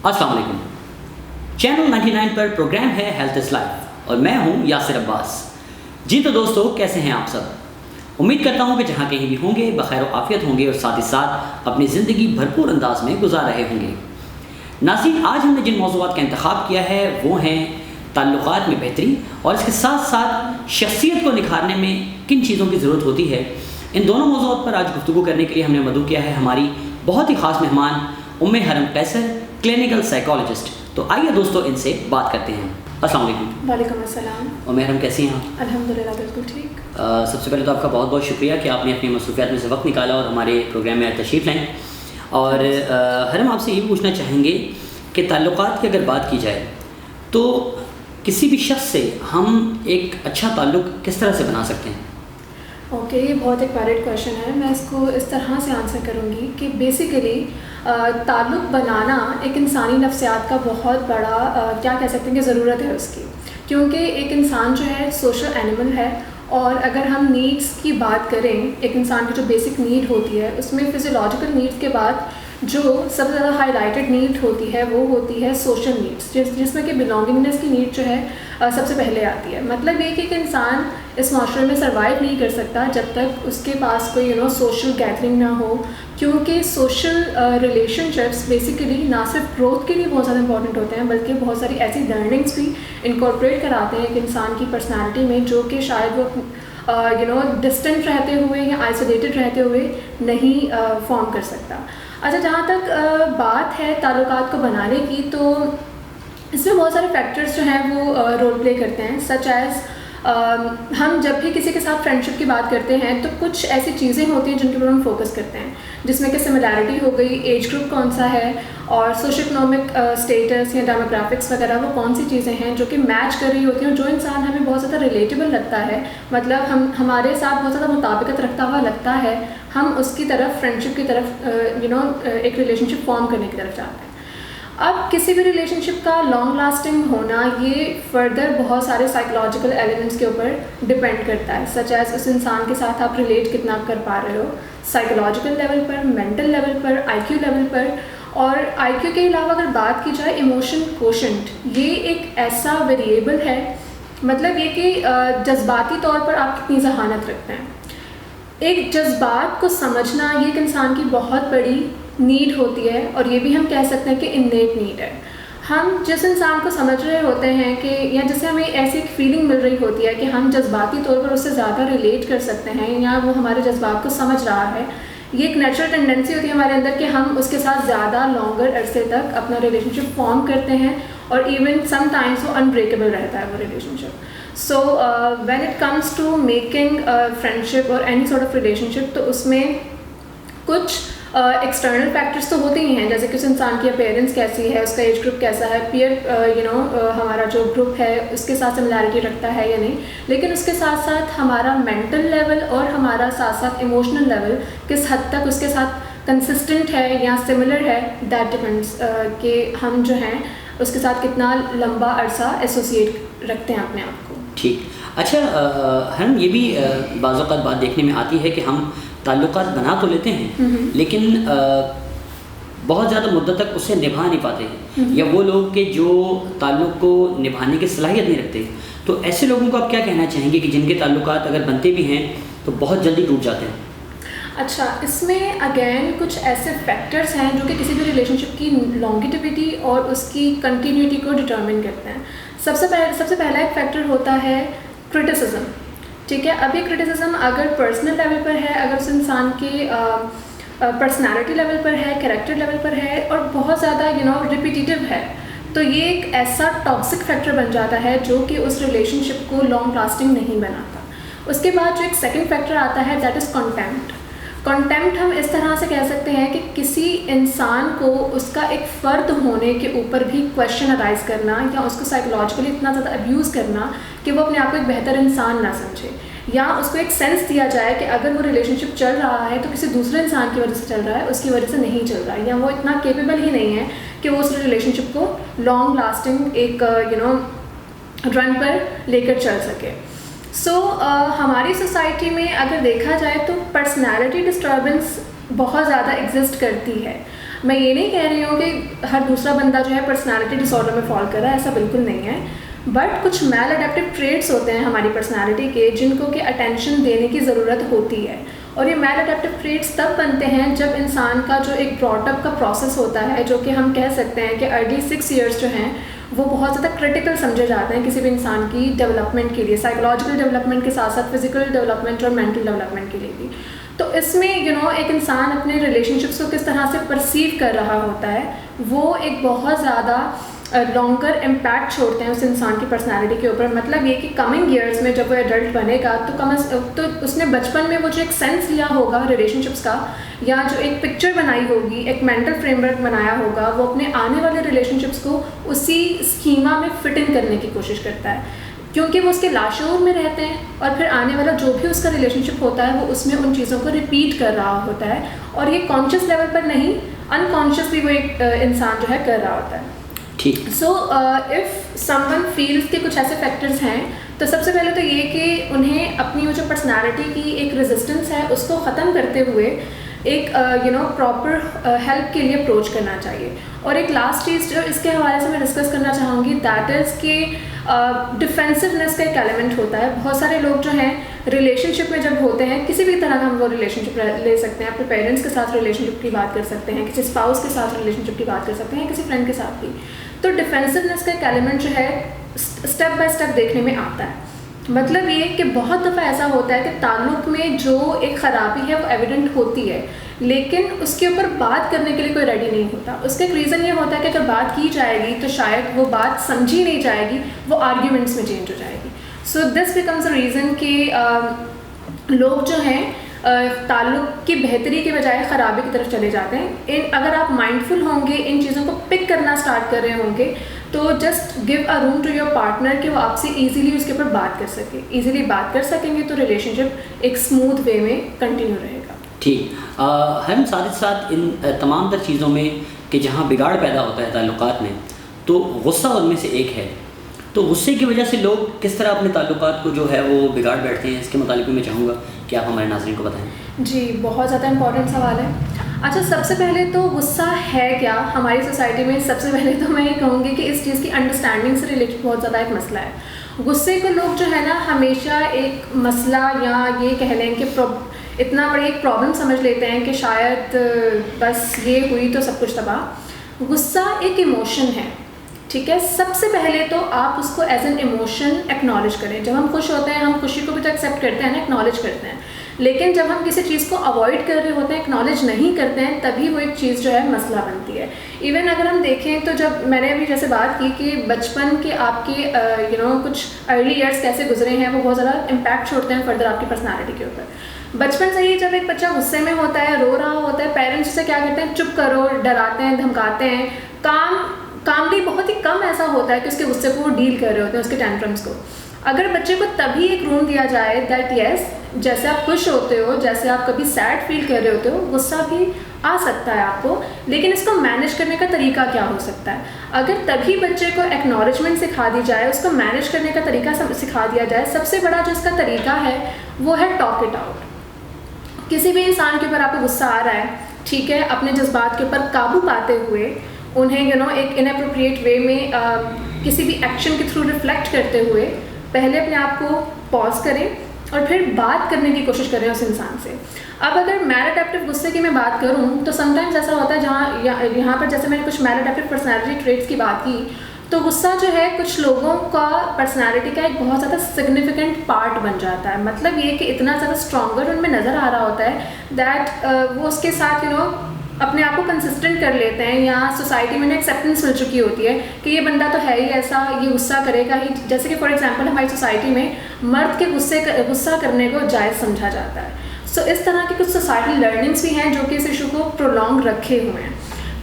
अस्सलाम वालेकुम। चैनल 99 पर प्रोग्राम है हेल्थ इज़ लाइफ और मैं हूं यासिर अब्बास। जी तो दोस्तों, कैसे हैं आप सब? उम्मीद करता हूं कि जहां कहीं भी होंगे बखैर आफियत होंगे और साथ ही साथ अपनी ज़िंदगी भरपूर अंदाज में गुजार रहे होंगे। नाज़रीन, आज हमने जिन मौज़ूआत का इंतखाब किया है वो हैं ताल्लुकात में बेहतरी और इसके साथ साथ शख्सियत को निखारने में किन चीज़ों की ज़रूरत होती है। इन दोनों मौज़ूआत पर आज गुफ्तगू करने के लिए हमने मदऊ किया है हमारी बहुत ही ख़ास मेहमान उम्मे हरम कैसर, क्लिनिकल साइकोलॉजिस्ट। तो आइए दोस्तों, इनसे बात करते हैं। अस्सलाम वालेकुम। वालेकुम अस्सलाम। उम्मे हरम, कैसी हैं आप? अल्हम्दुलिल्लाह बिल्कुल ठीक। सबसे पहले तो आपका बहुत बहुत शुक्रिया कि आपने अपनी मसरूफियात में से वक्त निकाला और हमारे प्रोग्राम में तशरीफ़ लाएँ। और हरम, आपसे ये भी पूछना चाहेंगे कि ताल्लुकात की अगर बात की जाए तो किसी भी शख्स से हम एक अच्छा ताल्लुक़ किस तरह से बना सकते हैं? ओके, ये बहुत एक वैलिड क्वेश्चन है। मैं इसको इस तरह से आंसर करूँगी कि बेसिकली ताल्लुक़ बनाना एक इंसानी नफ्सियात का बहुत बड़ा क्या कह सकते हैं कि ज़रूरत है उसकी, क्योंकि एक इंसान जो है सोशल एनिमल है। और अगर हम नीड्स की बात करें, एक इंसान की जो बेसिक नीड होती है उसमें फिजियोलॉजिकल नीड्स के बाद जो सबसे ज़्यादा हाईलाइटेड नीड होती है वो होती है सोशल नीड्स, जिसमें कि बिलोंगिंगनेस की नीड जो है सबसे पहले आती है। मतलब ये कि एक इंसान इस माशरे में सर्वाइव नहीं कर सकता जब तक उसके पास कोई सोशल गैदरिंग ना हो, क्योंकि सोशल रिलेशनशिप्स बेसिकली ना सिर्फ ग्रोथ के लिए बहुत ज़्यादा इंपॉर्टेंट होते हैं बल्कि बहुत सारी ऐसी लर्निंग्स भी इनकॉर्पोरेट कराते हैं एक इंसान की पर्सनैलिटी में, जो कि शायद वो डिस्टेंट रहते हुए या आइसोलेटेड रहते हुए नहीं फॉर्म कर सकता। अच्छा, जहाँ तक बात है ताल्लुकात को बनाने की, तो इसमें बहुत सारे फैक्टर्स जो हैं वो रोल प्ले करते हैं। सच एज़ हम जब भी किसी के साथ फ्रेंडशिप की बात करते हैं तो कुछ ऐसी चीज़ें होती हैं जिनके ऊपर हम फोकस करते हैं, जिसमें कि सिमिलैरिटी हो गई, एज ग्रुप कौन सा है और सोशो इकोनॉमिक स्टेटस या डेमोग्राफिक्स वगैरह वो कौन सी चीज़ें हैं जो कि मैच कर रही होती हैं। जो इंसान हमें बहुत ज़्यादा रिलेटेबल लगता है, मतलब हमारे साथ बहुत ज़्यादा मुताबिकत रखता हुआ लगता है, हम उसकी तरफ फ्रेंडशिप की तरफ एक रिलेशनशिप फॉर्म करने की तरफ जाते हैं। अब किसी भी रिलेशनशिप का लॉन्ग लास्टिंग होना ये फर्दर बहुत सारे साइकोलॉजिकल एलिमेंट्स के ऊपर डिपेंड करता है। सच एज़ उस इंसान के साथ आप रिलेट कितना कर पा रहे हो, साइकोलॉजिकल लेवल पर, मेंटल लेवल पर, आईक्यू लेवल पर। और आईक्यू के अलावा अगर बात की जाए इमोशन कोशेंट, ये एक ऐसा वेरिएबल है, मतलब ये कि जज्बाती तौर पर आप कितनी ज़हानत रखते हैं। एक जज्बात को समझना ये एक इंसान की बहुत बड़ी नीड होती है और ये भी हम कह सकते हैं कि इननेट नीड है। हम जिस इंसान को समझ रहे होते हैं कि या जैसे हमें ऐसी एक फीलिंग मिल रही होती है कि हम जज्बाती तौर पर उससे ज़्यादा रिलेट कर सकते हैं या वो हमारे जज्बात को समझ रहा है, ये एक नेचुरल टेंडेंसी होती है हमारे अंदर कि हम उसके साथ ज़्यादा लॉन्गर अरसे तक अपना रिलेशनशिप फॉर्म करते हैं और इवन समटाइम्स वो अनब्रेकेबल रहता है वो relationship. So when it comes to making friendship और एनी सॉर्ट ऑफ रिलेशनशिप, तो उसमें कुछ एक्सटर्नल फैक्टर्स तो होते ही हैं, जैसे कि उस इंसान की अपीयरेंस कैसी है, उसका एज ग्रुप कैसा है, पीयर हमारा जो ग्रुप है उसके साथ सिमिलैरिटी रखता है या नहीं, लेकिन उसके साथ साथ हमारा मेंटल लेवल और हमारा साथ साथ इमोशनल लेवल किस हद तक उसके साथ कंसिस्टेंट है या सिमिलर है, दैट डिपेंड्स कि हम जो हैं उसके साथ कितना लंबा अरसा एसोसिएट रखते हैं अपने आप को। ठीक। अच्छा, हम ये भी बाज़ औक़ात बात देखने में आती है कि हम ताल्लुकात बना तो लेते हैं लेकिन बहुत ज़्यादा मुद्दत तक उसे निभा नहीं पाते हैं, या वो लोग के जो ताल्लुक़ को निभाने की सलाहियत नहीं रखते। तो ऐसे लोगों को आप क्या कहना चाहेंगे कि जिनके ताल्लुकात अगर बनते भी हैं तो बहुत जल्दी टूट जाते हैं? अच्छा, इसमें अगेन कुछ ऐसे फैक्टर्स हैं जो कि किसी भी रिलेशनशिप की लॉन्गिटिविटी और उसकी कंटिन्यूटी को डिटर्मिन करते हैं। सबसे पहला एक फैक्टर होता है क्रिटिसिज्म। ठीक है, अब ये क्रिटिसिज्म अगर पर्सनल लेवल पर है, अगर उस इंसान के पर्सनालिटी लेवल पर है, कैरेक्टर लेवल पर है और बहुत ज़्यादा रिपीटिटिव है, तो ये एक ऐसा टॉक्सिक फैक्टर बन जाता है जो कि उस रिलेशनशिप को लॉन्ग लास्टिंग नहीं बनाता। उसके बाद जो एक सेकंड फैक्टर आता है, दैट इज़ कंटेम्प्ट। कंटेम्प्ट हम इस तरह से कह सकते हैं कि किसी इंसान को उसका एक फ़र्द होने के ऊपर भी क्वेश्चन अराइज करना या उसको साइकोलॉजिकली इतना ज़्यादा अब्यूज़ करना कि वो अपने आप को एक बेहतर इंसान ना समझे, या उसको एक सेंस दिया जाए कि अगर वो रिलेशनशिप चल रहा है तो किसी दूसरे इंसान की वजह से चल रहा है, उसकी वजह से नहीं चल रहा है, या वो इतना केपेबल ही नहीं है कि वो उस रिलेशनशिप को लॉन्ग लास्टिंग एक रन पर लेकर चल सके। हमारी सोसाइटी में अगर देखा जाए तो पर्सनालिटी डिस्टर्बेंस बहुत ज़्यादा एग्जिस्ट करती है। मैं ये नहीं कह रही हूँ कि हर दूसरा बंदा जो है पर्सनालिटी डिसऑर्डर में फॉल कर रहा है, ऐसा बिल्कुल नहीं है, बट कुछ मैल अडेप्टिव ट्रेट्स होते हैं हमारी पर्सनालिटी के जिनको कि अटेंशन देने की ज़रूरत होती है। और ये मैल अडेप्टिव ट्रेट्स तब बनते हैं जब इंसान का जो एक ब्रॉटअप का प्रोसेस होता है, जो कि हम कह सकते हैं कि अर्ली 6 ईयर्स जो हैं वो बहुत ज़्यादा क्रिटिकल समझे जाते हैं किसी भी इंसान की डेवलपमेंट के लिए, साइकोलॉजिकल डेवलपमेंट के साथ साथ फिजिकल डेवलपमेंट और मेंटल डेवलपमेंट के लिए भी। तो इसमें एक इंसान अपने रिलेशनशिप्स को किस तरह से परसीव कर रहा होता है वो एक बहुत ज़्यादा लॉन्गर इम्पैक्ट छोड़ते हैं उस इंसान की पर्सनालिटी के ऊपर। मतलब ये कि कमिंग ईयर्स में जब वो एडल्ट बनेगा तो उसने बचपन में वो जो एक सेंस लिया होगा रिलेशनशिप्स का, या जो एक पिक्चर बनाई होगी, एक मेंटल फ्रेमवर्क बनाया होगा, वो अपने आने वाले रिलेशनशिप्स को उसी स्कीमा में फिट इन करने की कोशिश करता है, क्योंकि वो उसके लाशूर में रहते हैं और फिर आने वाला जो भी उसका रिलेशनशिप होता है वो उसमें उन चीज़ों को रिपीट कर रहा होता है। और ये कॉन्शियस लेवल पर नहीं, अनकॉन्शियसली वो एक इंसान जो है कर रहा होता है। ठीक। सो इफ़ समवन फील्स के कुछ ऐसे फैक्टर्स हैं, तो सबसे पहले तो ये कि उन्हें अपनी वो जो पर्सनालिटी की एक रेजिस्टेंस है उसको ख़त्म करते हुए एक प्रॉपर हेल्प के लिए अप्रोच करना चाहिए। और एक लास्ट चीज़ जो इसके हवाले से मैं डिस्कस करना चाहूँगी, दैट इज़ कि डिफेंसिवनेस का एक एलिमेंट होता है। बहुत सारे लोग जो हैं रिलेशनशिप में जब होते हैं, किसी भी तरह का हम वो रिलेशनशिप ले सकते हैं, अपने पेरेंट्स के साथ रिलेशनशिप की बात कर सकते हैं, किसी स्पाउस के साथ रिलेशनशिप की बात कर सकते हैं, किसी फ्रेंड के साथ भी। तो डिफेंसिवनेस का एक एलिमेंट जो है स्टेप बाय स्टेप देखने में आता है। मतलब ये कि बहुत दफ़ा ऐसा होता है कि ताल्लुक़ में जो एक ख़राबी है वो एविडेंट होती है, लेकिन उसके ऊपर बात करने के लिए कोई रेडी नहीं होता। उसका एक रीज़न ये होता है कि अगर बात की जाएगी तो शायद वो बात समझी नहीं जाएगी, वो आर्ग्यूमेंट्स में चेंज हो जाएगी। So this becomes a reason कि लोग जो हैं ताल्लुक़ की बेहतरी के बजाय ख़राबी की तरफ चले जाते हैं। अगर आप माइंडफुल होंगे, इन चीज़ों को पिक करना स्टार्ट कर रहे होंगे, तो just give a room to your partner कि वो आपसे इजीली उसके ऊपर बात कर सके। इजीली बात कर सकेंगे तो रिलेशनशिप एक स्मूथ वे में कंटिन्यू रहेगा। ठीक। हम साथ ही साथ इन तमाम तर चीज़ों में कि जहाँ बिगाड़ पैदा होता है ताल्लुकात में, तो गुस्सा उनमें से एक है। तो गुस्से की वजह से लोग किस तरह अपने ताल्लुकात को जो है वो बिगाड़ बैठते हैं, इसके मुतालिक मैं चाहूँगा कि आप हमारे नाज़रीन को बताएं। जी, बहुत ज़्यादा इम्पॉर्टेंट सवाल है। अच्छा, सबसे पहले तो गुस्सा है क्या हमारी सोसाइटी में? सबसे पहले तो मैं ये कहूँगी कि इस चीज़ की अंडरस्टैंडिंग से रिलेटेड बहुत ज़्यादा एक मसला है। गुस्से को लोग जो है ना हमेशा एक मसला या ये कह लें कि इतना बड़ी एक प्रॉब्लम समझ लेते हैं कि शायद बस ये हुई तो सब कुछ तबाह। गुस्सा एक इमोशन है, ठीक है। सबसे पहले तो आप उसको एज एन इमोशन एक्नॉलेज करें। जब हम खुश होते हैं, हम खुशी को भी तो एक्सेप्ट करते हैं ना, एक्नॉलेज करते हैं। लेकिन जब हम किसी चीज़ को अवॉइड कर रहे होते हैं, एक्नॉलेज नहीं करते हैं, तभी वो एक चीज़ जो है मसला बनती है। इवन अगर हम देखें तो जब मैंने अभी जैसे बात की कि बचपन के आपके कुछ अर्ली ईयर्स कैसे गुजरे हैं, वो बहुत ज़्यादा इम्पैक्ट छोड़ते हैं फर्दर आपकी पर्सनालिटी के ऊपर। बचपन से ही जब एक बच्चा गुस्से में होता है, रो रहा होता है, पेरेंट्स उसे क्या कहते हैं, चुप करो, डराते हैं, धमकाते हैं। कामली बहुत ही कम ऐसा होता है कि उसके गुस्से को वो डील कर रहे होते हैं, उसके टेंट्रम्स को। अगर बच्चे को तभी एक रूम दिया जाए दैट यस, जैसे आप खुश होते हो, जैसे आप कभी सैड फील कर रहे होते हो, गुस्सा भी आ सकता है आपको, लेकिन इसको मैनेज करने का तरीका क्या हो सकता है। अगर तभी बच्चे को एक्नॉलेजमेंट सिखा दी जाए, उसको मैनेज करने का तरीका सिखा दिया जाए, सबसे बड़ा जो इसका तरीका है वो है टॉक इट आउट। किसी भी इंसान के ऊपर आपको गुस्सा आ रहा है, ठीक है, अपने जज्बात के ऊपर काबू पाते हुए उन्हें एक इनएप्रोप्रिएट वे में किसी भी एक्शन के थ्रू रिफ्लेक्ट करते हुए पहले अपने आप को पॉज करें और फिर बात करने की कोशिश करें उस इंसान से। अब अगर मैलाडेप्टिव गुस्से की मैं बात करूं तो समटाइम्स ऐसा होता है यहाँ पर जैसे मैंने कुछ मैलाडेप्टिव पर्सनैलिटी ट्रेट्स की बात की, तो गुस्सा जो है कुछ लोगों का पर्सनैलिटी का एक बहुत ज़्यादा सिग्निफिकेंट पार्ट बन जाता है। मतलब ये कि इतना ज़्यादा स्ट्रॉन्गर उनमें नज़र आ रहा होता है दैट वो उसके साथ अपने आप को कंसिस्टेंट कर लेते हैं, या सोसाइटी में एक्सेप्टेंस मिल चुकी होती है कि ये बंदा तो है ही ऐसा, ये गुस्सा करेगा ही। जैसे कि फॉर एग्जांपल हमारी सोसाइटी में मर्द के गुस्सा करने को जायज़ समझा जाता है। सो इस तरह की कुछ सोसाइटल लर्निंग्स भी हैं जो कि इस इशू को प्रोलॉन्ग रखे हुए हैं।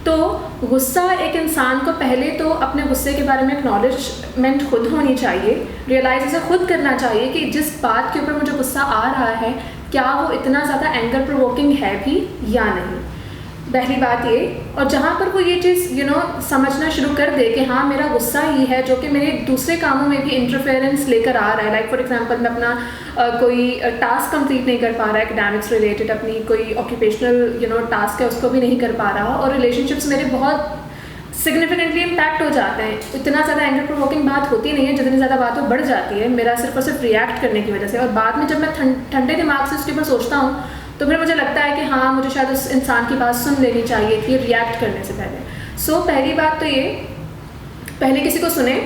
तो गुस्सा एक इंसान को पहले तो अपने गुस्से के बारे में एक्नॉलेजमेंट खुद होनी चाहिए, रियलाइज इसे खुद करना चाहिए कि जिस बात के ऊपर मुझे गुस्सा आ रहा है क्या वो इतना ज़्यादा एंगर प्रोवोकिंग है भी या नहीं। पहली बात ये, और जहाँ पर वो ये चीज़ समझना शुरू कर दे कि हाँ मेरा गुस्सा ही है जो कि मेरे दूसरे कामों में भी इंटरफेरेंस लेकर आ रहा है। लाइक फॉर एग्जांपल मैं अपना कोई टास्क कंप्लीट नहीं कर पा रहा है एकेडमिक्स रिलेटेड, अपनी कोई ऑक्यूपेशनल टास्क है उसको भी नहीं कर पा रहा, और रिलेशनशिप्स मेरे बहुत सिग्निफिकेंटली इम्पैक्ट हो जाते हैं। इतना ज़्यादा एंगर प्रोवोकिंग बात होती नहीं है, जितनी ज़्यादा बात वो बढ़ जाती है मेरा सिर्फ और सिर्फ रिएक्ट करने की वजह से। और बाद में जब मैं ठंडे दिमाग से उसके ऊपर सोचता हूँ तो फिर मुझे लगता है कि हाँ मुझे शायद उस इंसान की बात सुन लेनी चाहिए थी रिएक्ट करने से पहले। सो पहली बात तो ये, पहले किसी को सुने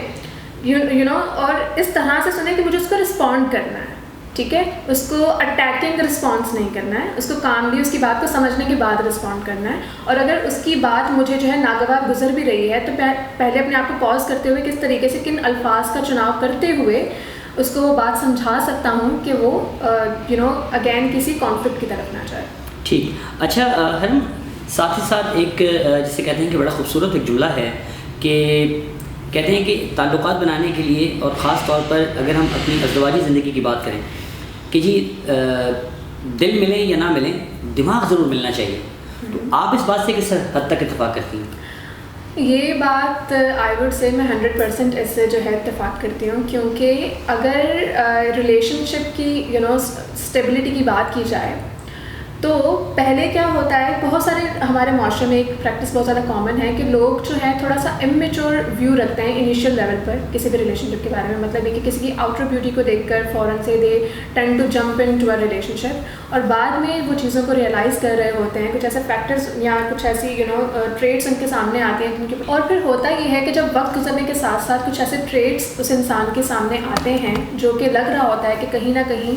और इस तरह से सुने कि मुझे उसको रिस्पॉन्ड करना है, ठीक है। उसको अटैकिंग रिस्पॉन्स नहीं करना है, उसको कामली उसकी बात को समझने के बाद रिस्पॉन्ड करना है। और अगर उसकी बात मुझे जो है नागवार गुजर भी रही है तो पहले अपने आप को पॉज करते हुए किस तरीके से किन अल्फाज का चुनाव करते हुए उसको वो बात समझा सकता हूँ कि वो अगेन किसी कॉन्फ्लिक्ट की तरफ ना जाए। ठीक, अच्छा हरम, साथ ही साथ एक जिसे कहते हैं कि बड़ा खूबसूरत एक जुमला है कि कहते हैं कि ताल्लुकात बनाने के लिए, और ख़ास तौर पर अगर हम अपनी अज़दवाजी ज़िंदगी की बात करें कि जी दिल मिलें या ना मिलें, दिमाग ज़रूर मिलना चाहिए। तो आप इस बात से किस हद तक इत्तेफाक करती हैं? ये बात आई वुड से मैं 100% इससे जो है इत्तेफाक करती हूँ, क्योंकि अगर रिलेशनशिप की स्टेबिलिटी की बात की जाए तो पहले क्या होता है, बहुत सारे हमारे माशरे में एक प्रैक्टिस बहुत ज़्यादा कॉमन है कि लोग जो है थोड़ा सा इमेच्योर व्यू रखते हैं इनिशियल लेवल पर किसी भी रिलेशनशिप के बारे में। मतलब ये कि किसी की आउटर ब्यूटी को देखकर फ़ौरन से they tend to jump into a relationship, और बाद में वो चीज़ों को रियलाइज़ कर रहे होते हैं, कुछ ऐसे फैक्टर्स या कुछ ऐसी ट्रेड्स उनके सामने आते हैं जिनके, और फिर होता ये है कि जब वक्त गुजरने के साथ साथ कुछ ऐसे ट्रेड्स उस इंसान के सामने आते हैं जो कि लग रहा होता है कि कहीं ना कहीं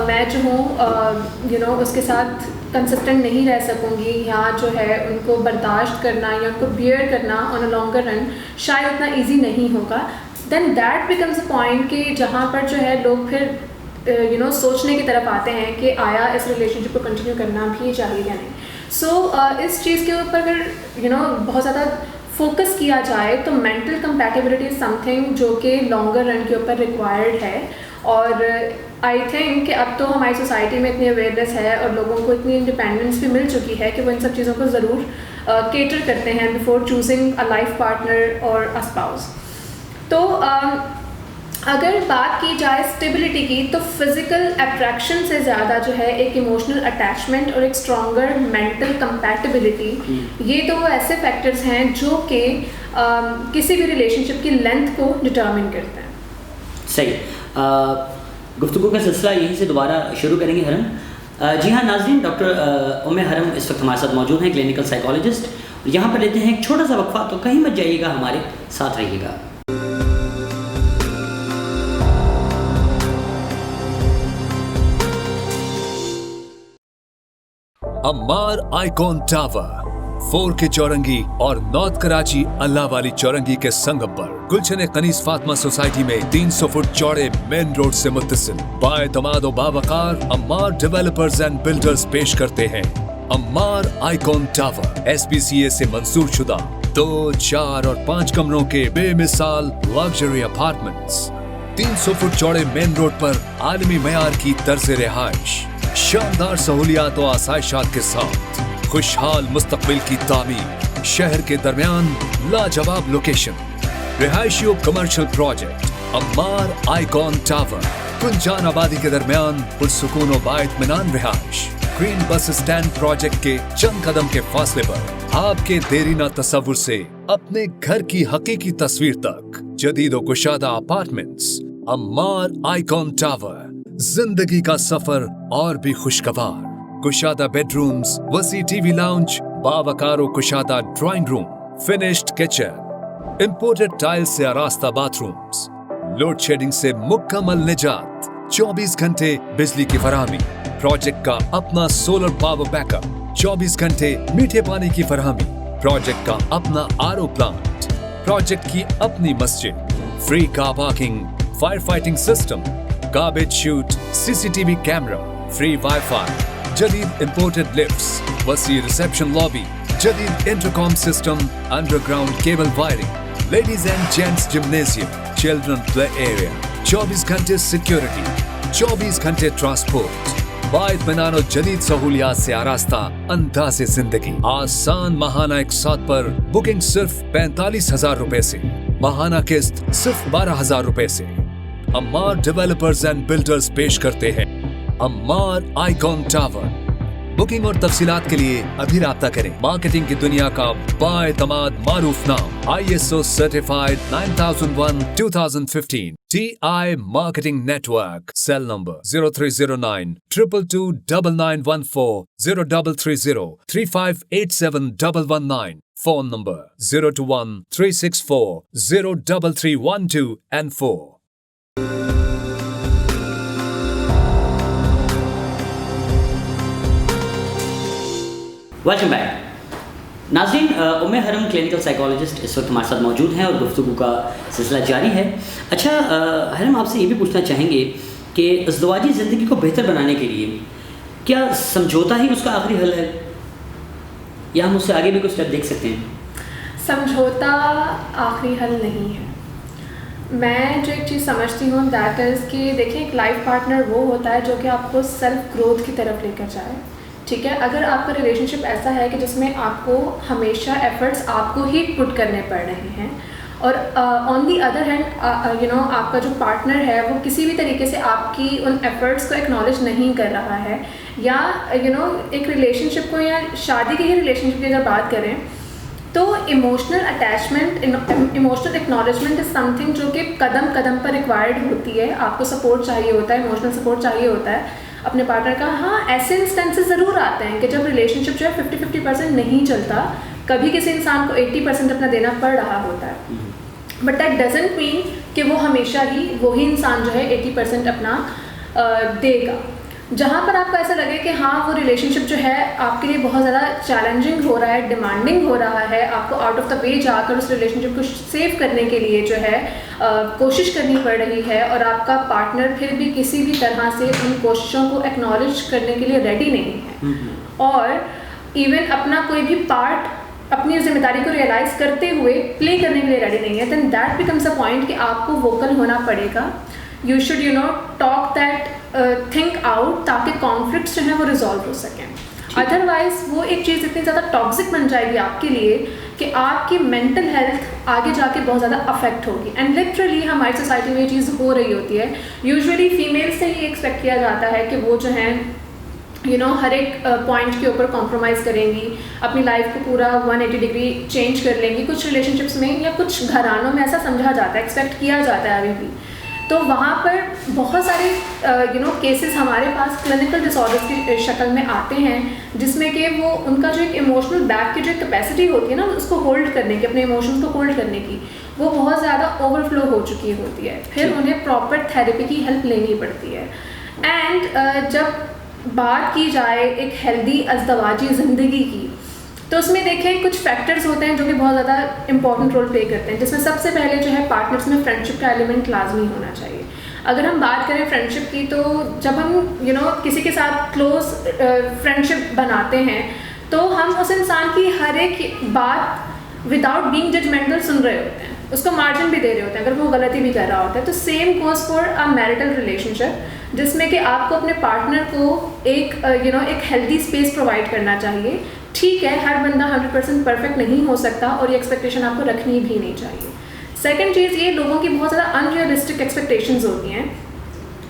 मैं जो हूँ उसके साथ कंसिस्टेंट नहीं रह सकूँगी, या जो है उनको बर्दाश्त करना या उनको बियर करना ऑन अ लॉन्गर रन शायद उतना ईजी नहीं होगा। Then that becomes a point कि जहाँ पर जो है लोग फिर सोचने की तरफ आते हैं कि आया इस रिलेशनशिप को कंटिन्यू करना भी चाहिए या नहीं। सो इस चीज़ के ऊपर अगर बहुत ज़्यादा फोकस किया जाए तो मेंटल कंपैटिबिलिटी इज़ समथिंग जो कि लॉन्गर रन के ऊपर रिक्वायर्ड है। और आई थिंक कि अब तो हमारी सोसाइटी में इतनी अवेयरनेस है और लोगों को इतनी इंडिपेंडेंस भी मिल चुकी है कि वो इन सब चीज़ों को ज़रूर केटर करते हैं before choosing a life partner और अ स्पाउस। तो अगर बात की जाए स्टेबिलिटी की तो फिज़िकल अट्रैक्शन से ज़्यादा जो है एक इमोशनल अटैचमेंट और एक स्ट्रॉन्गर मेंटल कंपैटिबिलिटी, ये तो वो ऐसे फैक्टर्स हैं जो कि किसी भी रिलेशनशिप की लेंथ को डिटर्मिन करते हैं। सही, गुफ्तगू का सिलसिला यहीं से दोबारा शुरू करेंगे हरम। जी हाँ नाज़रीन, डॉक्टर उम्मे हरम इस वक्त हमारे साथ मौजूद हैं, क्लिनिकल साइकोलॉजिस्ट। यहाँ पर लेते हैं एक छोटा सा वक्फा, तो कहीं मत जाइएगा, हमारे साथ रहिएगा। अम्मार आइकॉन टावर 4K चौरंगी और नॉर्थ कराची अल्लाह वाली चौरंगी के संगम पर गुलशन कनीस फातिमा सोसाइटी में 300 फुट चौड़े मेन रोड से मुत्तसिल बाएतमाद और बावकार अम्मार डेवलपर्स एंड बिल्डर्स पेश करते हैं अम्मार आइकॉन टावर SPCA से मंजूर शुदा 2, 4 और 5 कमरों के बेमिसाल लग्जरी अपार्टमेंट्स 300 फुट चौड़े मेन रोड पर आलमी मयार की तर्ज रिहाइश, शानदार सहूलियात और आसाइशात के साथ खुशहाल मुस्तकबिल की तामीर, शहर के दरमियान लाजवाब लोकेशन, रिहायशी और commercial project Ammar icon tower, कुंजान आबादी के दरमियान पुरसुकून और बाइत्मीनान रिहाइश, ग्रीन बस स्टैंड प्रोजेक्ट के चंद कदम के फासले पर आपके देरीना तस्वुर से अपने घर की हकीकी तस्वीर तक जदीद और कुशादा अपार्टमेंट्स अम्मार आइकॉन टावर, जिंदगी का सफर और भी खुशगवार, कुशादा बेडरूम्स, वसी टीवी लाउंज, बावकारो कुशादा drawing room, finished kitchen, imported tile से आरास्ता बाथरूम्स, लोड शेडिंग से मुकम्मल निजात, 24 घंटे बिजली की फराहमी, प्रोजेक्ट का अपना सोलर पावर बैकअप, 24 घंटे मीठे पानी की फराहमी, प्रोजेक्ट का अपना RO प्लांट, प्रोजेक्ट की अपनी मस्जिद, free car parking, fire fighting system, garbage shoot, CCTV camera, free wifi, जदीद इंपोर्टेड लिफ्ट्स, वसी रिसेप्शन लॉबी, जदीद intercom system, underground cable wiring, ladies and gents gymnasium, children play area, 24 घंटे security, 24 घंटे transport, वाइद बनानो जदीद सहूलियात से आरास्ता अंदाज़े जिंदगी। आसान माहाना इकसात पर बुकिंग सिर्फ 45,000 रुपए से, माहाना किस्त सिर्फ 12,000 रुपए से। अम्मार डेवलपर्स एंड बिल्डर्स पेश करते हैं अम्मार आइकॉन टावर। बुकिंग और तफसीलात के लिए अभी राब्ता करें। मार्केटिंग की दुनिया का बाएतमाद मारूफ नाम, ISO certified 9001/2015, TI marketing network. Cell number 0309 222 9914 0330 3587 phone number 021 364 03312 and 4। Welcome back नाज़रीन। उम्मे हरम क्लिनिकल साइकोलॉजिस्ट इस वक्त हमारे साथ मौजूद हैं और गुफ्तगू का सिलसिला जारी है। अच्छा हरम, आपसे ये भी पूछना चाहेंगे कि अज़दवाजी ज़िंदगी को बेहतर बनाने के लिए क्या समझौता ही उसका आखिरी हल है, या हम उससे आगे भी कुछ स्टेप देख सकते हैं? समझौता आखिरी हल नहीं है। मैं जो एक चीज़ समझती हूँ दैट इज़ कि देखिए, एक लाइफ पार्टनर वो होता है जो कि आपको सेल्फ ग्रोथ की तरफ लेकर जाए। ठीक है, अगर आपका रिलेशनशिप ऐसा है कि जिसमें आपको हमेशा एफर्ट्स आपको ही पुट करने पड़ रहे हैं और ऑन दी अदर हैंड आपका जो पार्टनर है वो किसी भी तरीके से आपकी उन एफर्ट्स को एक्नॉलेज नहीं कर रहा है, या एक रिलेशनशिप को या शादी के ही रिलेशनशिप की अगर बात करें तो emotional attachment, emotional acknowledgement is something जो कि कदम कदम पर रिक्वायर्ड होती है। आपको सपोर्ट चाहिए होता है, इमोशनल सपोर्ट चाहिए होता है अपने पार्टनर का। हाँ, ऐसे इंस्टेंसेस ज़रूर आते हैं कि जब रिलेशनशिप जो है 50-50% नहीं चलता, कभी किसी इंसान को 80% अपना देना पड़ रहा होता है, बट दैट डजेंट मीन कि वो हमेशा ही वही इंसान जो है 80% अपना देगा। जहाँ पर आपको ऐसा लगे कि हाँ वो रिलेशनशिप जो है आपके लिए बहुत ज़्यादा चैलेंजिंग हो रहा है, डिमांडिंग हो रहा है, आपको आउट ऑफ द वे जाकर उस रिलेशनशिप को सेव करने के लिए जो है कोशिश करनी पड़ रही है, और आपका पार्टनर फिर भी किसी भी तरह से उन कोशिशों को एक्नॉलेज करने के लिए रेडी नहीं है, और इवन अपना कोई भी पार्ट अपनी जिम्मेदारी को रियलाइज़ करते हुए प्ले करने के लिए रेडी नहीं है, then that becomes a point कि आपको वोकल होना पड़ेगा। You should talk that think out, ताकि कॉन्फ्लिक्ट्स जो हैं वो रिजॉल्व हो सकें। अदरवाइज वो एक चीज़ इतनी ज़्यादा टॉक्सिक बन जाएगी आपके लिए कि आपकी मेंटल हेल्थ आगे जाके बहुत ज़्यादा अफेक्ट होगी। एंड लिटरली हमारी सोसाइटी में ये चीज़ हो रही होती है। यूजुअली फीमेल से ही एक्सपेक्ट किया जाता है कि वो जो है हर एक पॉइंट के ऊपर कॉम्प्रोमाइज़ करेंगी, अपनी लाइफ को पूरा 180 डिग्री चेंज कर लेंगी। कुछ रिलेशनशिप्स में या कुछ घरानों में ऐसा समझा जाता है, एक्सपेक्ट किया जाता है अभी भी। तो वहाँ पर बहुत सारे केसेस हमारे पास क्लिनिकल डिसऑर्डर्स की शक्ल में आते हैं, जिसमें कि वो उनका जो एक इमोशनल बैक की जो कैपेसिटी होती है ना उसको होल्ड करने की, अपने इमोशंस को होल्ड करने की, वो बहुत ज़्यादा ओवरफ्लो हो चुकी होती है। फिर उन्हें प्रॉपर थेरेपी की हेल्प लेनी पड़ती है। एंड जब बात की जाए एक हेल्दी अज़दवाजी ज़िंदगी की, तो उसमें देखें कुछ फैक्टर्स होते हैं जो कि बहुत ज़्यादा इंपॉर्टेंट रोल प्ले करते हैं, जिसमें सबसे पहले जो है पार्टनर्स में फ्रेंडशिप का एलिमेंट लाजमी होना चाहिए। अगर हम बात करें फ्रेंडशिप की, तो जब हम किसी के साथ क्लोज फ्रेंडशिप बनाते हैं तो हम उस इंसान की हर एक बात विदाउट बीइंग जजमेंटल सुन रहे होते हैं, उसको मार्जिन भी दे रहे होते हैं अगर वो गलती भी कर रहा होता है। तो same goes for a marital relationship, जिसमें कि आपको अपने पार्टनर को एक एक हेल्दी स्पेस प्रोवाइड करना चाहिए। ठीक है, हर बंदा 100% परफेक्ट नहीं हो सकता और ये एक्सपेक्टेशन आपको रखनी भी नहीं चाहिए। सेकंड चीज़, ये लोगों की बहुत ज़्यादा अनरियलिस्टिक एक्सपेक्टेशंस होती हैं।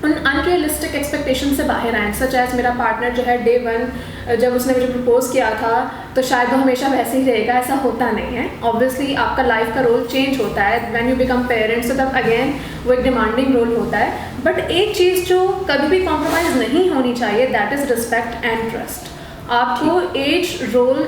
उन अनरियलिस्टिक एक्सपेक्टेशन से बाहर आएँ, सच एज मेरा पार्टनर जो है डे 1 जब उसने मुझे प्रपोज किया था तो शायद वो हमेशा वैसे ही रहेगा, ऐसा होता नहीं है। ऑब्वियसली आपका लाइफ का रोल चेंज होता है व्हेन यू बिकम पेरेंट्स, तो तब अगेन वो एक डिमांडिंग रोल होता है। बट एक चीज़ जो कभी भी कॉम्प्रोमाइज़ नहीं होनी चाहिए, that is respect and trust. आपको एज रोल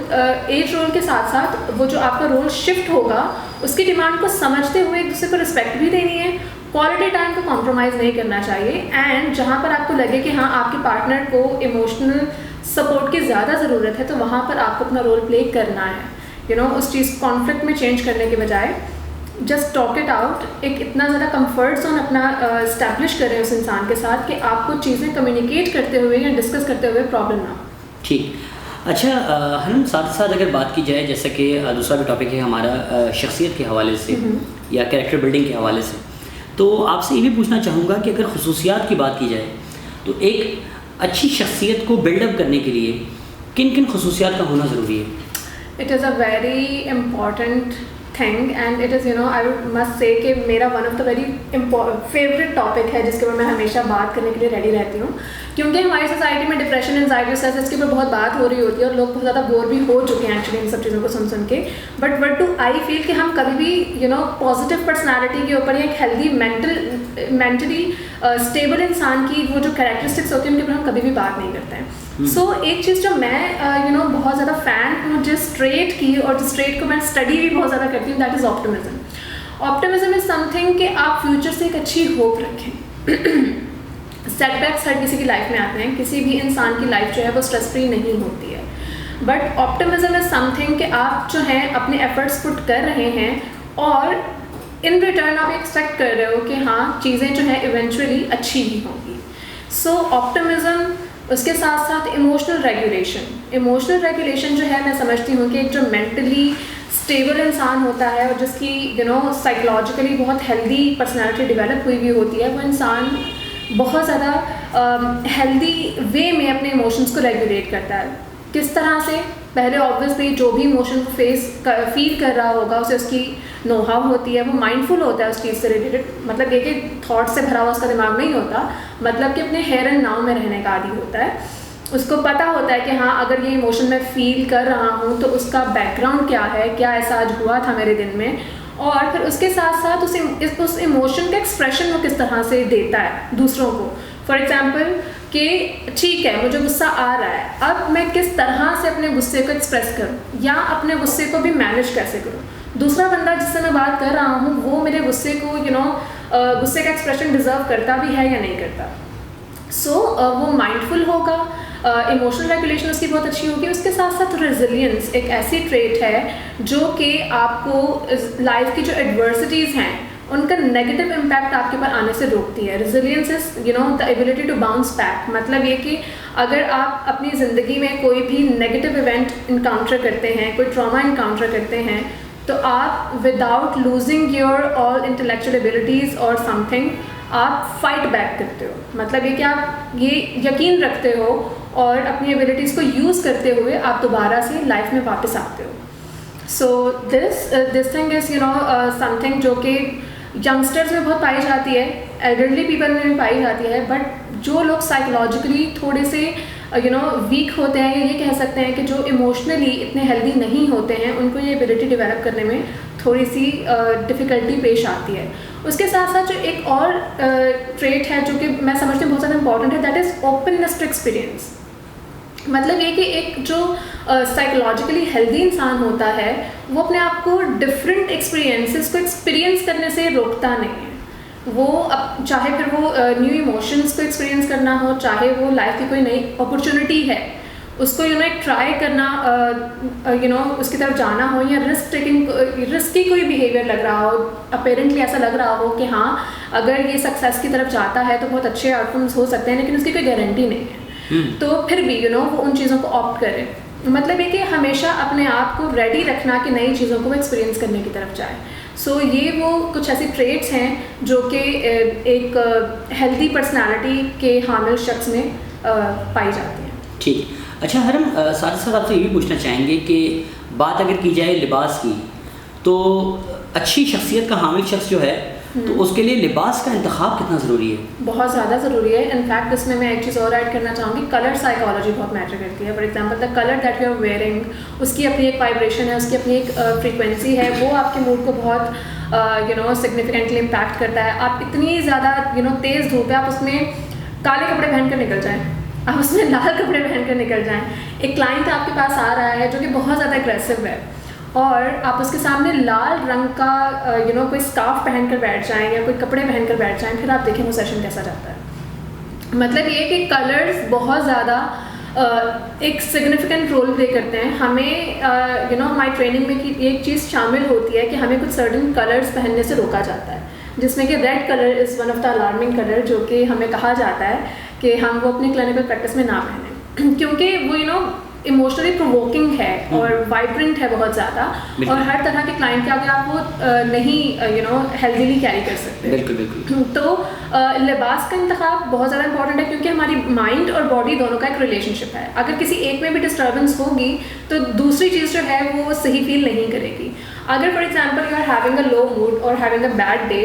के साथ साथ वो जो आपका रोल शिफ्ट होगा उसकी डिमांड को समझते हुए एक दूसरे को रिस्पेक्ट भी देनी है, क्वालिटी टाइम को कॉम्प्रोमाइज़ नहीं करना चाहिए। एंड जहाँ पर आपको लगे कि हाँ आपके पार्टनर को इमोशनल सपोर्ट की ज़्यादा ज़रूरत है, तो वहाँ पर आपको अपना रोल प्ले करना है। उस चीज़ कॉन्फ्लिक्ट में चेंज करने के बजाय जस्ट टॉक इट आउट। एक इतना ज़्यादा कंफर्ट जोन अपना इस्टेब्लिश करें उस इंसान के साथ कि आपको चीज़ें कम्युनिकेट करते हुए या डिस्कस करते हुए प्रॉब्लम ना हो। ठीक। अच्छा हम साथ साथ अगर बात की जाए, जैसे कि दूसरा भी टॉपिक है हमारा शख्सियत के हवाले से या कैरेक्टर बिल्डिंग के हवाले से, तो आपसे ये भी पूछना चाहूँगा कि अगर खसूसियात की बात की जाए तो एक अच्छी शख्सियत को बिल्डअप करने के लिए किन किन खसूसियात का होना ज़रूरी है? It is a very important thing and it is I must say कि मेरा one of the very favourite topic है जिसके ऊपर मैं हमेशा बात करने के लिए रेडी रहती हूँ, क्योंकि हमारी सोसाइटी में डिप्रेशन, एंजाइटी, स्ट्रेस इसके ऊपर बहुत बात हो रही होती है और लोग बहुत ज़्यादा बोर भी हो चुके हैं एक्चुअली इन सब चीज़ों को सुन के। But what do I feel कि हम कभी भी पॉजिटिव पर्सनैलिटी के ऊपर या एक हेल्दी मेंटली स्टेबल इंसान की वो जो कैरेक्टरिस्टिक्स होती हैं उनके ऊपर हम कभी भी बात नहीं करते हैं। सो एक चीज़ जो मैं बहुत ज़्यादा फ़ैन हूँ जिस ट्रेट की, और जिस ट्रेट को मैं स्टडी भी बहुत ज़्यादा करती हूँ, that is optimism. Optimism is something कि आप फ्यूचर से एक अच्छी होप रखें। सेटबैक्स हर किसी की लाइफ में आते हैं, किसी भी इंसान की लाइफ जो है वो स्ट्रेस फ्री नहीं होती है, बट ऑप्टिमिज्म इज़ समथिंग कि आप जो है अपने एफर्ट्स पुट कर रहे हैं और इन रिटर्न आप एक्सपेक्ट कर रहे हो कि हाँ चीज़ें जो है इवेंचुअली अच्छी ही होंगी। सो ऑप्टिमिज्म, उसके साथ साथ इमोशनल रेगुलेशन जो है मैं समझती हूँ कि एक जो मेंटली स्टेबल इंसान होता है और जिसकी साइकोलॉजिकली बहुत हेल्दी पर्सनैलिटी डेवलप हुई भी होती है, वो इंसान बहुत ज़्यादा हेल्दी वे में अपने इमोशंस को रेगुलेट करता है। किस तरह से? पहले ऑब्वियसली जो भी इमोशन को फील कर रहा होगा उसे उसकी नो हाउ होती है, वो माइंडफुल होता है उस चीज़ से रिलेटेड, मतलब ये कि थॉट से भरा हुआ उसका दिमाग नहीं होता, मतलब कि अपने हेयर एंड नाउ में रहने का आदी होता है। उसको पता होता है कि हाँ अगर ये इमोशन मैं फील कर रहा हूँ तो उसका बैकग्राउंड क्या है, क्या ऐसा आज हुआ था मेरे दिन में, और फिर उसके साथ साथ उस इमोशन का एक्सप्रेशन वो किस तरह से देता है दूसरों को। फॉर एग्जाम्पल कि ठीक है मुझे गुस्सा आ रहा है, अब मैं किस तरह से अपने गुस्से को एक्सप्रेस करूँ या अपने गुस्से को भी मैनेज कैसे करूँ। दूसरा बंदा जिससे मैं बात कर रहा हूँ वो मेरे गुस्से को गुस्से का एक्सप्रेशन डिज़र्व करता भी है या नहीं करता। सो वो माइंडफुल होगा, इमोशनल रेगुलेशन उसकी बहुत अच्छी होगी। उसके साथ साथ रेजिलियंस एक ऐसी ट्रेट है जो कि आपको लाइफ की जो एडवर्सिटीज़ हैं उनका नेगेटिव इम्पैक्ट आपके ऊपर आने से रोकती है। Resilience is the ability to bounce back, मतलब ये कि अगर आप अपनी ज़िंदगी में कोई भी नेगेटिव इवेंट इनकाउंटर करते हैं, कोई ट्रॉमा इनकाउंटर करते हैं, तो आप without losing your all intellectual abilities और समथिंग आप फाइट बैक करते हो। मतलब ये कि आप ये यकीन रखते हो और अपनी एबिलिटीज़ को यूज़ करते हुए आप दोबारा से लाइफ में वापस आते हो। So this thing is something जो कि यंगस्टर्स में बहुत पाई जाती है, एल्डरली पीपल में भी पाई जाती है, बट जो लोग साइकोलॉजिकली थोड़े से वीक होते हैं, या ये कह सकते हैं कि जो इमोशनली इतने हेल्दी नहीं होते हैं, उनको ये एबिलिटी डेवलप करने में थोड़ी सी डिफ़िकल्टी पेश आती है। उसके साथ साथ जो एक और ट्रेट है जो कि मैं समझती हूँ बहुत ज़्यादा इंपॉर्टेंट है, that is openness to experience. मतलब ये कि एक जो साइकोलॉजिकली हेल्दी इंसान होता है वो अपने आप को डिफरेंट एक्सपीरियंसेस को एक्सपीरियंस करने से रोकता नहीं है। वो अब चाहे फिर वो न्यू इमोशंस को एक्सपीरियंस करना हो, चाहे वो लाइफ की कोई नई अपॉर्चुनिटी है उसको एक ट्राई करना, उसकी तरफ जाना हो, या रिस्की कोई बिहेवियर लग रहा हो, अपेरेंटली ऐसा लग रहा हो कि हाँ अगर ये सक्सेस की तरफ जाता है तो बहुत अच्छे आउटकम्स हो सकते हैं, लेकिन उसकी कोई गारंटी नहीं है। तो फिर भी वो उन चीज़ों को ऑप्ट करें। मतलब ये कि हमेशा अपने आप को रेडी रखना कि नई चीज़ों को वो एक्सपीरियंस करने की तरफ जाए। सो ये वो कुछ ऐसी ट्रेट्स हैं जो कि एक हेल्दी पर्सनालिटी के हामिल शख्स में पाई जाती हैं। ठीक, अच्छा हरम, साथ ही साथ आपसे ये भी पूछना चाहेंगे कि बात अगर की जाए लिबास की, तो अच्छी शख्सियत का हामिल शख्स जो है तो उसके लिए लिबास का इंतखाब कितना ज़रूरी है? बहुत ज़्यादा ज़रूरी है। इनफैक्ट इसमें मैं एक चीज़ और ऐड करना चाहूँगी, कलर साइकोलॉजी बहुत मैटर करती है। For example the colour that you are wearing, उसकी अपनी एक वाइब्रेशन है, उसकी अपनी एक फ्रीक्वेंसी है, वो आपके मूड को बहुत सिग्निफिकेंटली इम्पैक्ट करता है। आप इतनी ज़्यादा तेज़ धूप है, आप उसमें काले कपड़े पहन कर निकल जाएँ, आप उसमें लाल कपड़े पहन कर निकल जाएँ। एक क्लाइंट आपके पास आ रहा है जो कि बहुत ज़्यादा एग्रेसिव है और आप उसके सामने लाल रंग का कोई स्कार्फ पहन कर बैठ जाएँ या कोई कपड़े पहन कर बैठ जाएँ, फिर आप देखें वो सेशन कैसा जाता है। मतलब ये कि कलर्स बहुत ज़्यादा एक सिग्निफिकेंट रोल प्ले करते हैं। हमें हमारी ट्रेनिंग में कि एक चीज़ शामिल होती है कि हमें कुछ सर्टन कलर्स पहनने से रोका जाता है, जिसमें कि red colour is one of the alarming colour, जो कि हमें कहा जाता है कि हम वो अपनी क्लिनिकल प्रैक्टिस में ना पहनें, क्योंकि वो इमोशनली प्रोवोकिंग है और वाइब्रेंट है बहुत ज़्यादा, और हर तरह के क्लाइंट के आगे आप वो नहीं हेल्दीली कैरी कर सकते। बिल्कुल बिल्कुल। तो लिबास का इंतखाब बहुत ज़्यादा इंपॉर्टेंट है, क्योंकि हमारी माइंड और बॉडी दोनों का एक रिलेशनशिप है। अगर किसी एक में भी डिस्टर्बेंस होगी तो दूसरी चीज़ जो है वो सही फील नहीं करेगी। अगर for example you are having a low mood और हैविंग अ बैड डे,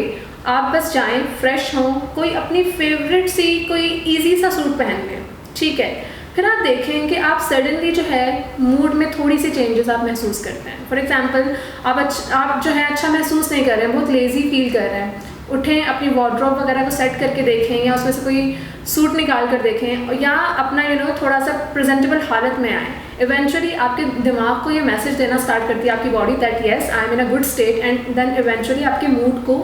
आप बस जाएं, फ्रेश हों, कोई अपनी फेवरेट सी कोई ईजी सा सूट पहन लें, ठीक है, फिर आप देखें कि आप सडनली जो है मूड में थोड़ी सी चेंजेस आप महसूस करते हैं। फॉर एग्जांपल आप जो है अच्छा महसूस नहीं कर रहे हैं, बहुत लेज़ी फील कर रहे हैं, उठें, अपनी वार्डरोब वगैरह को सेट करके देखें, या उसमें से कोई सूट निकाल कर देखें, या अपना थोड़ा सा प्रेजेंटेबल हालत में आएँ। इवेंचुअली आपके दिमाग को ये मैसेज देना स्टार्ट करती है आपकी body that yes I am in a good state, and then eventually आपके मूड को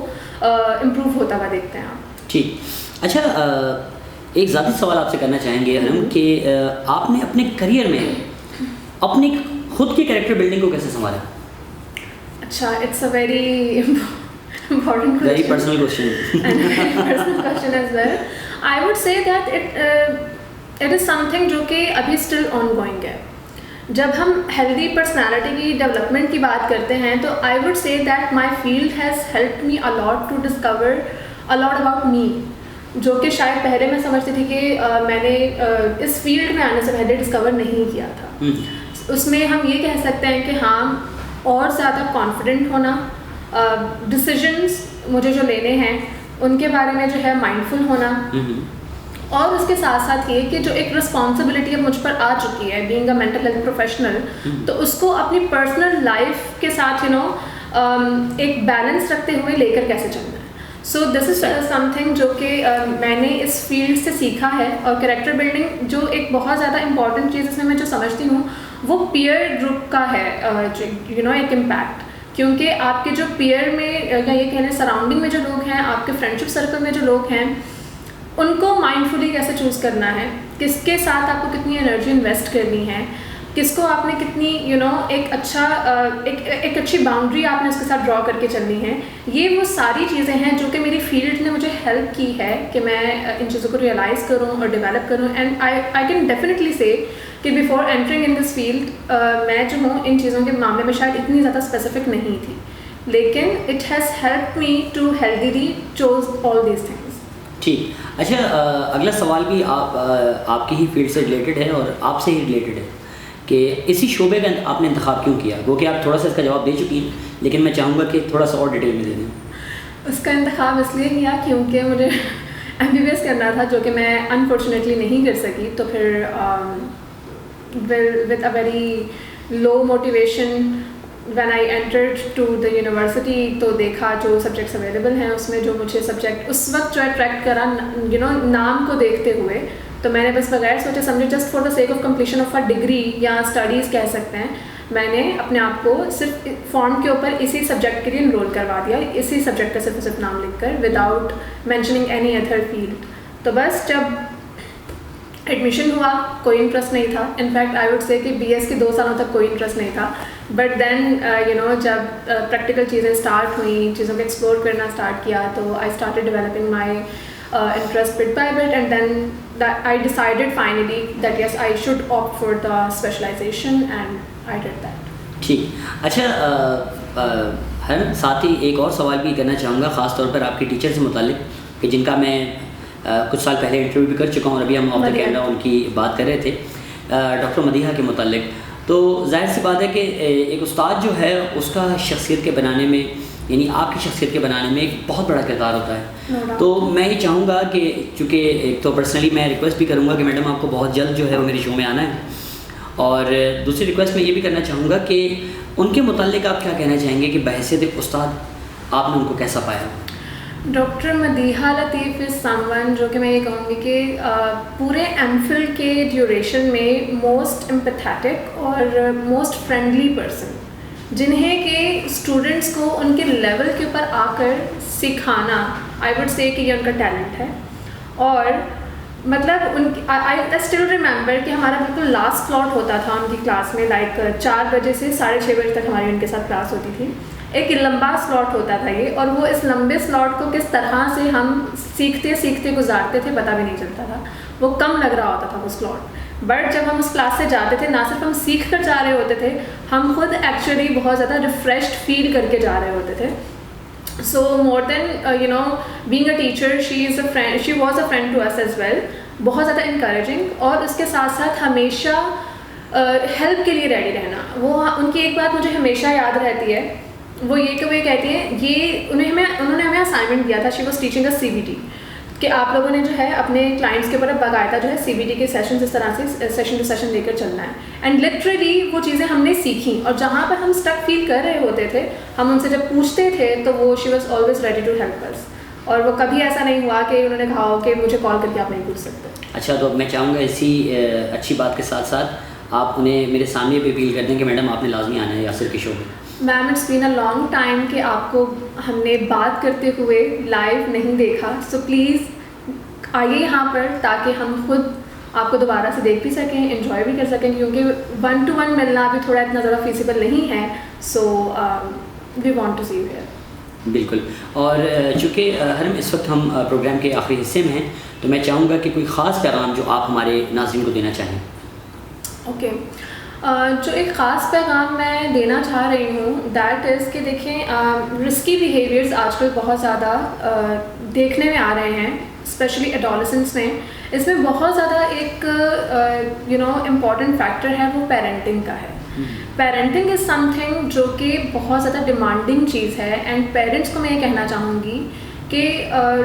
इम्प्रूव होता हुआ देखते हैं आप। ठीक, अच्छा एक ज़ाती सवाल आपसे करना चाहेंगे हम कि आपने अपने करियर में अपनी खुद की कैरेक्टर बिल्डिंग को कैसे संभाला? अच्छा, it's a very important question. Very personal question. And very personal question as well. I would say that it is something जो कि अभी still ongoing है। जब हम healthy personality की development की बात करते हैं तो I would say that my field has helped me a lot to discover a lot about me, जो कि शायद पहले मैं समझती थी कि मैंने इस फील्ड में आने से पहले डिस्कवर नहीं किया था। उसमें हम ये कह सकते हैं कि हाँ, और ज़्यादा कॉन्फिडेंट होना, डिसीजंस मुझे जो लेने हैं उनके बारे में जो है माइंडफुल होना, और उसके साथ साथ ये कि जो एक रिस्पॉन्सिबिलिटी अब मुझ पर आ चुकी है being a mental health professional, तो उसको अपनी पर्सनल लाइफ के साथ एक बैलेंस रखते हुए लेकर कैसे चलना है। सो दिस इज समथिंग जो कि मैंने इस फील्ड से सीखा है। और कैरेक्टर बिल्डिंग जो एक बहुत ज़्यादा इंपॉर्टेंट चीज़ इसमें मैं जो समझती हूँ वो पीयर ग्रुप का है, एक इम्पैक्ट, क्योंकि आपके जो पीयर में या ये कहने सराउंडिंग में जो लोग हैं, आपके फ्रेंडशिप सर्कल में जो लोग हैं, उनको माइंडफुली कैसे चूज़ करना है, किसके साथ आपको कितनी एनर्जी इन्वेस्ट करनी है, किसको आपने कितनी एक अच्छी बाउंड्री आपने उसके साथ ड्रॉ करके चलनी है। ये वो सारी चीज़ें हैं जो कि मेरी फील्ड ने मुझे हेल्प की है कि मैं इन चीज़ों को रियलाइज़ करूँ और डेवलप करूँ। एंड आई कैन डेफिनेटली से कि before entering in this field मैं जो हूँ इन चीज़ों के मामले में शायद इतनी ज़्यादा स्पेसिफिक नहीं थी, लेकिन it has help me to healthily choose all these things. ठीक, अच्छा अगला सवाल भी आपकी ही फील्ड से रिलेटेड है और आपसे ही रिलेटेड है कि इसी शोबे का आपने इंतखाब क्यों किया? वो कि आप थोड़ा सा इसका जवाब दे चुकी हैं, लेकिन मैं चाहूँगा कि थोड़ा सा और डिटेल में दे दें। उसका इंतखाब इसलिए किया क्योंकि मुझे MBBS करना था, जो कि मैं अनफॉर्चुनेटली नहीं कर सकी। तो फिर with a very low motivation when I entered to the university, तो देखा जो सब्जेक्ट्स अवेलेबल हैं उसमें जो मुझे सब्जेक्ट उस वक्त जो अट्रैक्ट करा, नाम को देखते हुए, तो मैंने बस बगैर सोचे समझे just for the sake of completion of a degree या स्टडीज़ कह सकते हैं, मैंने अपने आप को सिर्फ फॉर्म के ऊपर इसी सब्जेक्ट के लिए इनरोल करवा दिया, इसी सब्जेक्ट का सिर्फ नाम लिखकर, without mentioning any other field. तो बस जब एडमिशन हुआ कोई इंटरेस्ट नहीं था। इनफैक्ट आई वुड से कि BS के 2 सालों तक कोई इंटरेस्ट नहीं था, बट देन जब प्रैक्टिकल चीज़ें स्टार्ट हुई, चीज़ों को एक्सप्लोर करना स्टार्ट किया, तो I started developing my interest bit by bit, and then that I decided finally that yes, I should opt for the specialization, and I did that. ठीक, अच्छा हर साथ ही एक और सवाल भी करना चाहूँगा, ख़ास तौर पर आपके टीचर से मुतालिक, कि जिनका मैं कुछ साल पहले इंटरव्यू भी कर चुका हूँ और अभी हम ऑफ द कैमरा उनकी बात कर रहे थे, डॉक्टर मदीहा के मुतालिक। तो जाहिर सी बात है कि एक उस्ताद जो है उसका शख्सियत के बनाने में, यानी आपकी शख्सियत के बनाने में एक बहुत बड़ा किरदार होता है। तो मैं ये चाहूँगा कि चूँकि एक तो पर्सनली मैं रिक्वेस्ट भी करूँगा कि मैडम आपको बहुत जल्द जो है वो मेरे शो में आना है, और दूसरी रिक्वेस्ट मैं ये भी करना चाहूँगा कि उनके मुताल्लिक आप क्या कहना चाहेंगे कि बहैसियत उस्ताद आपने उनको कैसा पाया? Doctor Madiha Latif is someone जो कि मैं ये कहूँगी कि पूरे MPhil के ड्यूरेशन में मोस्ट एम्पैथेटिक और मोस्ट फ्रेंडली पर्सन, जिन्हें के स्टूडेंट्स को उनके लेवल के ऊपर आकर सिखाना, आई वुड से कि ये उनका टैलेंट है। और मतलब उनकी आई स्टिल रिमेंबर कि हमारा बिल्कुल लास्ट स्लॉट होता था उनकी क्लास में, लाइक 4 बजे से 6:30 बजे तक हमारी उनके साथ क्लास होती थी। एक लंबा स्लॉट होता था ये, और वो इस लंबे स्लॉट को किस तरह से हम सीखते सीखते गुजारते थे पता भी नहीं चलता था, वो कम लग रहा होता था वो स्लॉट। बट जब हम उस क्लास से जाते थे, ना सिर्फ हम सीख कर जा रहे होते थे, हम खुद एक्चुअली बहुत ज़्यादा रिफ्रेश्ड फील करके जा रहे होते थे. So more than being a teacher, she was a friend to us as well. बहुत ज़्यादा encouraging, और उसके साथ साथ हमेशा हेल्प के लिए रेडी रहना. वो उनकी एक बात मुझे हमेशा याद रहती है, वो ये कि वो कहती हैं, उन्होंने हमें असाइनमेंट दिया था. She was teaching a CBT कि आप लोगों ने जो है अपने क्लाइंट्स के ऊपर बाकायदा जो है CBT के सेशन इस तरह से सेशन टू सेशन लेकर चलना है. एंड लिटरली वो चीज़ें हमने सीखी, और जहाँ पर हम स्टक फील कर रहे होते थे, हम उनसे जब पूछते थे तो वो she was always ready to help us. और वो कभी ऐसा नहीं हुआ कि उन्होंने कहा हो कि मुझे कॉल करके आप नहीं पूछ सकते. अच्छा, तो मैं चाहूँगा इसी अच्छी बात के साथ साथ आप उन्हें मेरे सामने भी अपील कर दें कि मैडम आपने लाजमी आना है यासिर के शो में. Ma'am, it's been a long time कि आपको हमने बात करते हुए लाइव नहीं देखा. सो प्लीज़ आइए यहाँ पर, ताकि हम खुद आपको दोबारा से देख भी सकें, एंजॉय भी कर सकें, क्योंकि 1-to-1 मिलना भी थोड़ा इतना ज़्यादा फीसिबल नहीं है. So we want to see you here. बिल्कुल. और चूँकि हरम इस वक्त हम प्रोग्राम के आखिरी हिस्से में हैं, तो मैं चाहूँगा कि कोई ख़ास पैगाम जो आप हमारे नाज़रीन को देना चाहें. ओके. जो एक ख़ास पैगाम मैं देना चाह रही हूँ, दैट इज़ कि देखें, रिस्की बिहेवियर्स आजकल बहुत ज़्यादा देखने में आ रहे हैं, स्पेशली एडोलेसेंस में. इसमें बहुत ज़्यादा एक इम्पॉर्टेंट फैक्टर है, वो पेरेंटिंग का है. पेरेंटिंग इज़ समथिंग जो कि बहुत ज़्यादा डिमांडिंग चीज़ है. एंड पेरेंट्स को मैं ये कहना चाहूँगी कि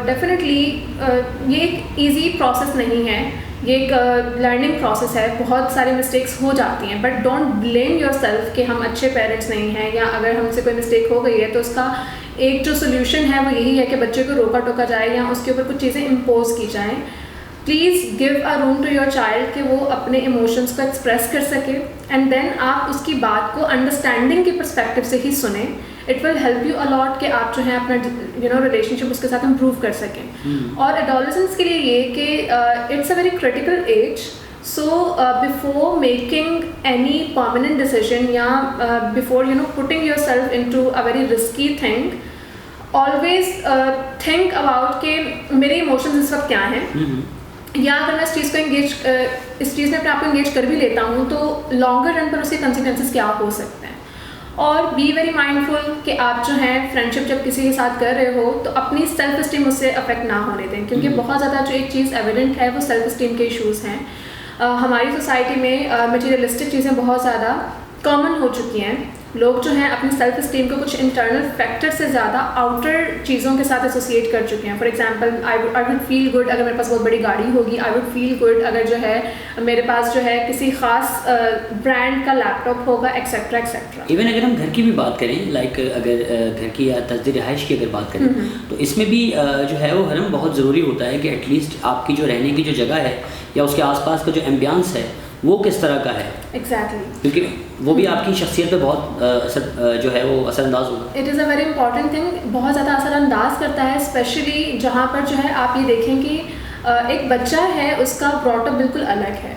डेफिनेटली ये एक ईजी प्रोसेस नहीं है, ये एक लर्निंग प्रोसेस है. बहुत सारी मिस्टेक्स हो जाती हैं, बट डोंट ब्लेम योरसेल्फ कि हम अच्छे पेरेंट्स नहीं हैं, या अगर हमसे कोई मिस्टेक हो गई है तो उसका एक जो सोल्यूशन है वो यही है कि बच्चे को रोका टोका जाए या उसके ऊपर कुछ चीज़ें इम्पोज की जाएँ. Please give a room to your child कि वो अपने इमोशंस को एक्सप्रेस कर सके, एंड देन आप उसकी बात को अंडरस्टैंडिंग के पर्सपेक्टिव से ही सुने. It will help you a lot कि आप जो है अपना रिलेशनशिप उसके साथ इम्प्रूव कर सकें. और एडोलेसेंस के लिए ये कि it's a very critical age. So before making any permanent decision, या before putting yourself into a very risky thing, always think about कि मेरे इमोशंस इस वक्त क्या हैं, या अगर मैं इस चीज़ में अपने आप को इंगेज कर भी लेता हूँ तो लॉन्गर रन पर उसके कंसिक्वेंसेस क्या हो सकते हैं. और बी वेरी माइंडफुल कि आप जो है फ्रेंडशिप जब किसी के साथ कर रहे हो तो अपनी सेल्फ इस्टीम उससे अफेक्ट ना होने दें, क्योंकि बहुत ज़्यादा जो एक चीज़ एविडेंट है वो सेल्फ इस्टीम के इशूज़ हैं. हमारी सोसाइटी में मटीरियलिस्टिक चीज़ें बहुत ज़्यादा कॉमन हो चुकी हैं. लोग जो हैं अपनी सेल्फ इस्टीम को कुछ इंटरनल फैक्टर से ज़्यादा आउटर चीज़ों के साथ एसोसिएट कर चुके हैं. For example, I would feel good अगर मेरे पास बहुत बड़ी गाड़ी होगी. आई वुड फील गुड अगर जो है मेरे पास जो है किसी ख़ास ब्रांड का लैपटॉप होगा, एक्सेट्रा एक्सेट्रा. इवन अगर हम घर की भी बात करें, लाइक अगर घर की या तस्दीर रिहाइश की अगर बात करें, तो इसमें भी जो है वो हरम बहुत ज़रूरी होता है कि एटलीस्ट आपकी जो रहने की जो जगह है या उसके आसपास का जो एम्बियंस है वो किस तरह का है. एग्जैक्टली. क्योंकि वो भी आपकी शख्सियत पे बहुत जो है वो असरअंदाज होगा. It is a very important thing. बहुत ज़्यादा असरअंदाज करता है, स्पेशली जहाँ पर जो है आप ये देखें कि एक बच्चा है, उसका ब्रॉटअप बिल्कुल अलग है,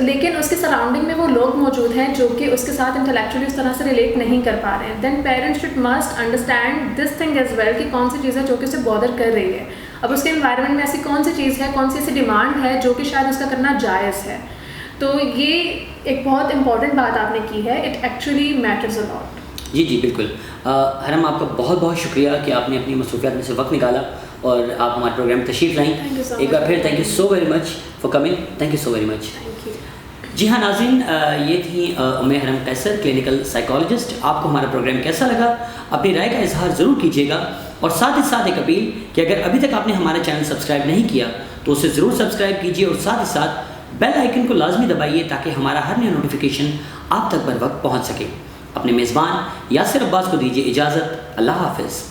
लेकिन उसके सराउंडिंग में वो लोग मौजूद हैं जो कि उसके साथ इंटेलेक्चुअली उस तरह से रिलेट नहीं कर पा रहे हैं. Then parents should must understand this thing as well कि कौन सी चीज़ है जो कि उसे बॉदर कर रही है. अब उसके एनवायरनमेंट में ऐसी कौन सी चीज़ है, कौन सी ऐसी डिमांड है जो कि शायद उसका करना जायज़ है. तो ये एक बहुत इंपॉर्टेंट बात आपने की है. It actually matters a lot. जी जी बिल्कुल. हरम, आपका बहुत बहुत शुक्रिया कि आपने अपनी मसरूफियात में से वक्त निकाला और आप हमारे प्रोग्राम में तशरीफ़ लाई. एक बार फिर thank you so very much for coming. Thank you so very much. जी हाँ नाज़रीन, ये थी उम्मे हरम कैसर, क्लिनिकल साइकोलॉजिस्ट. आपको हमारा प्रोग्राम कैसा लगा, अपनी राय का इजहार ज़रूर कीजिएगा. और साथ ही साथ एक अपील कि अगर अभी तक आपने हमारा चैनल सब्सक्राइब नहीं किया तो उसे ज़रूर सब्सक्राइब कीजिए, और साथ ही साथ बेल आइकन को लाजमी दबाइए ताकि हमारा हर नया नोटिफिकेशन आप तक बर वक्त पहुँच सके. अपने मेज़बान यासिर अब्बास को दीजिए इजाज़त. अल्लाह हाफ़िज़.